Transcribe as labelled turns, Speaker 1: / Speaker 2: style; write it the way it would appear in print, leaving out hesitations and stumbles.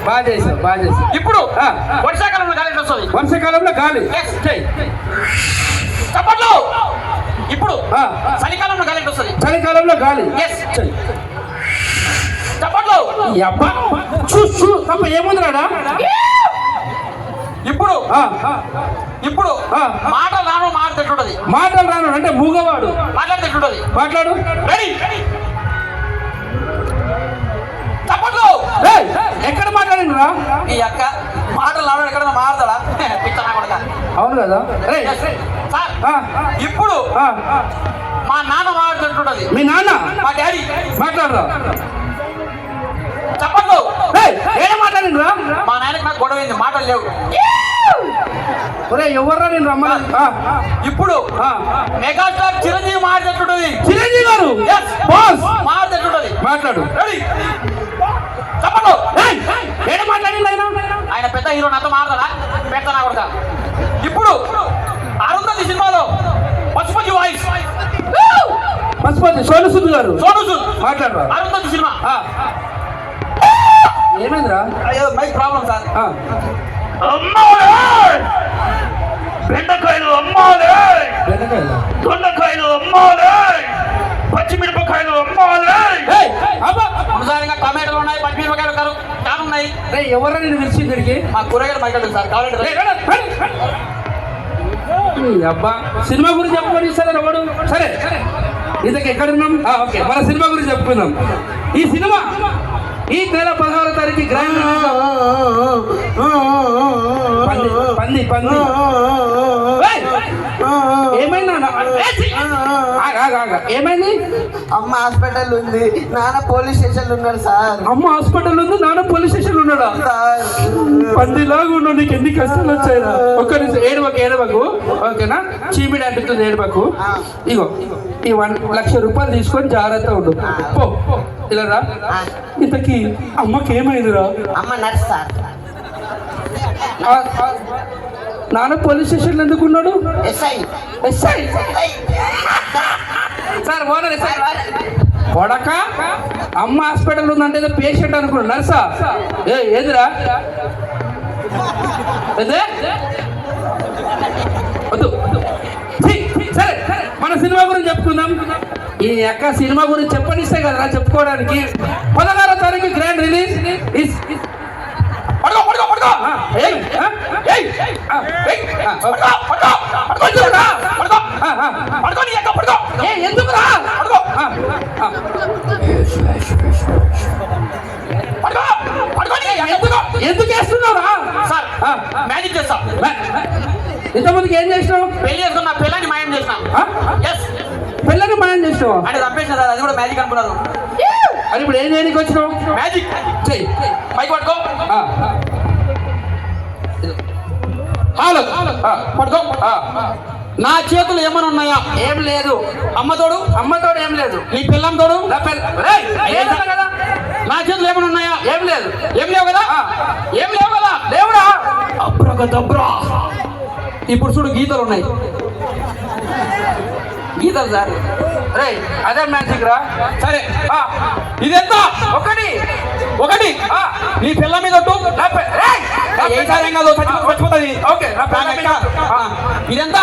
Speaker 1: బాగా చేసావు బాగా చేసావు.
Speaker 2: ఇప్పుడు వర్షాకాలంలో గాలి వస్తుంది.
Speaker 1: వర్షాకాలంలో గాలి.
Speaker 2: చప్పట్లు. ఇప్పుడు చలికాలంలో గాలి వస్తుంది.
Speaker 1: చలికాలంలో గాలి.
Speaker 2: చప్పట్లు.
Speaker 1: అబ్బా చూ తప్ప ఏముందిరాడా.
Speaker 2: ఇప్పుడు ఇప్పుడు మాటలు రాను మాట్లాడుతుంటది.
Speaker 1: మాటలు రాను అంటే మూగవాడు
Speaker 2: మాట్లాడుతుంటది.
Speaker 1: మాట్లాడు.
Speaker 2: రెడీ. చప్పట్లు.
Speaker 1: ఎక్కడ మాట్లాడినరా
Speaker 2: ఈ అక్క మాటలు రాను ఎక్కడ మాట్లాడతాడా పిచ్చనా కొడక.
Speaker 1: అవును కదా.
Speaker 2: ఇప్పుడు మా నాన్న మాట్లాడుతుంటది.
Speaker 1: మీ నాన్న
Speaker 2: మా డాడీ
Speaker 1: మాట్లాడరా.
Speaker 2: చప్పట్లు.
Speaker 1: ఏం మాట్లాడినరా.
Speaker 2: మా నాయనకి నాకు గొడవ అయింది. మాటలు లేవు.
Speaker 1: ఎవర్రా నేను రమ్మని.
Speaker 2: ఇప్పుడు మెగాస్టార్ చిరంజీవి మాట్లాడుతుంటది.
Speaker 1: చిరంజీవి గారు
Speaker 2: మాట్లాడుతుంటది.
Speaker 1: మాట్లాడు.
Speaker 2: రెడీ. చప్పట్లు.
Speaker 1: ఏం మాట్లాడింది ఆయన.
Speaker 2: ఆయన పెద్ద హీరో నాతో మాట్లాడా పెద్దనా కొడక. ఇప్పుడు అరుంధతి సినిమాలో పశుపతి వాయిస్
Speaker 1: పశుపతి సోను సూద్ గారు.
Speaker 2: సోను సూద్
Speaker 1: మాట్లాడరా.
Speaker 2: అరుంధతి సినిమా.
Speaker 1: ఏమైందిరా.
Speaker 2: అయ్యో మైక్ ప్రాబ్లం సార్.
Speaker 3: బెండకాయలు అమ్మాలి, దొండకాయలు అమ్మాలి, పచ్చిమిరపకాయలు అమ్మాలి.
Speaker 2: అనుసారంగా టమాటాలు ఉన్నాయి, పచ్చిమిరపకాయలు కానున్నాయి.
Speaker 1: ఎవరా నేను పిలిచి ఇక్కడికి.
Speaker 2: మా కూరగాయలు మైక్ సార్ కావాలంటే.
Speaker 1: అబ్బా సినిమా గురించి చెప్పుకొని ఇస్తారా ఎవడు. సరే ఇంతకు ఎక్కడున్నాం. ఓకే మన సినిమా గురించి చెప్పుకుందాం. ఈ సినిమా ఈ నెల 16వ తారీఖు గ్రాండ్ పంది పంది ఏమైందా. ఏమైంది.
Speaker 4: అమ్మ హాస్పిటల్ ఉంది, నాన్న పోలీస్ స్టేషన్ ఉన్నాడు సార్.
Speaker 1: అమ్మ హాస్పిటల్ ఉంది, నాన్న పోలీస్ స్టేషన్ ఉన్నాడా. పందిలాగా ఉన్నావు. నీకు ఎన్ని కష్టాలు వచ్చాయిరా. ఒక్క నిమిషం ఏడవకు ఓకేనా. చీమిడి అంటుంది ఏడవకు. ఇగో ఈ 1 లక్ష రూపాయలు తీసుకొని జాగ్రత్త ఉండు. పో ఇలా రా. ఇంతకీ అమ్మకి ఏమైందిరా.
Speaker 4: అమ్మ నర్స్ సార్.
Speaker 1: నాన్న పోలీస్ స్టేషన్ ఎందుకు ఉన్నాడు.
Speaker 4: ఎస్ఐ
Speaker 1: సార్ ఓనర్ ఎస్ఐ కొడక. అమ్మ హాస్పిటల్ ఉందంటే ఏదో పేషెంట్ అనుకున్నాడు. నర్సా ఏదిరా వద్దు. సరే మన సినిమా గురించి చెప్పుకుందాం. ఈ యొక్క సినిమా గురించి చెప్పనిస్తే కదా చెప్పుకోవడానికి. 16వ తారీఖు గ్రాండ్ రిలీజ్. ఎందుకురా ఎందుకు వేస్తున్నావురా.
Speaker 2: సార్ మ్యాజిక్ చేస్తా.
Speaker 1: ఇంతమందికి ఏం చేసినావు.
Speaker 2: పెళ్లి చేసుకున్న పిల్లని మాయం చేసిన.
Speaker 1: పిల్లని మాయం చేసినావు
Speaker 2: అంటే చంపేసిన సార్. అది కూడా మ్యాజిక్ అనుకున్నారు.
Speaker 1: అది ఇప్పుడు ఏం చేయడానికి వచ్చినావు.
Speaker 2: మ్యాజిక్ చెయ్యి. మైక్ పట్టుకో. హలో పట్టుకో. నా చేతులు ఏమైనా ఉన్నాయా.
Speaker 1: ఏం లేదు.
Speaker 2: అమ్మతోడు
Speaker 1: ఏం లేదు.
Speaker 2: నీ పిల్లం తోడు
Speaker 1: కదా.
Speaker 2: నా చేతులు ఏమైనా ఉన్నాయా.
Speaker 1: ఏం లేదు.
Speaker 2: ఏం లేవు కదా. ఏం లేవు కదా.
Speaker 1: లేవురా.
Speaker 2: అబ్రగదబ్రా. ఇప్పుడు చూడు గీతలు ఉన్నాయి. గీతలు సార్.
Speaker 1: అదే మ్యాజిక్ రా.
Speaker 2: సరే ఇదెంత. ఒకటి నీ పిల్ల మీద
Speaker 1: ఏ సార్ ఏం కాదు చచ్చిపోతుంది. ఓకే
Speaker 2: ఇదెంత.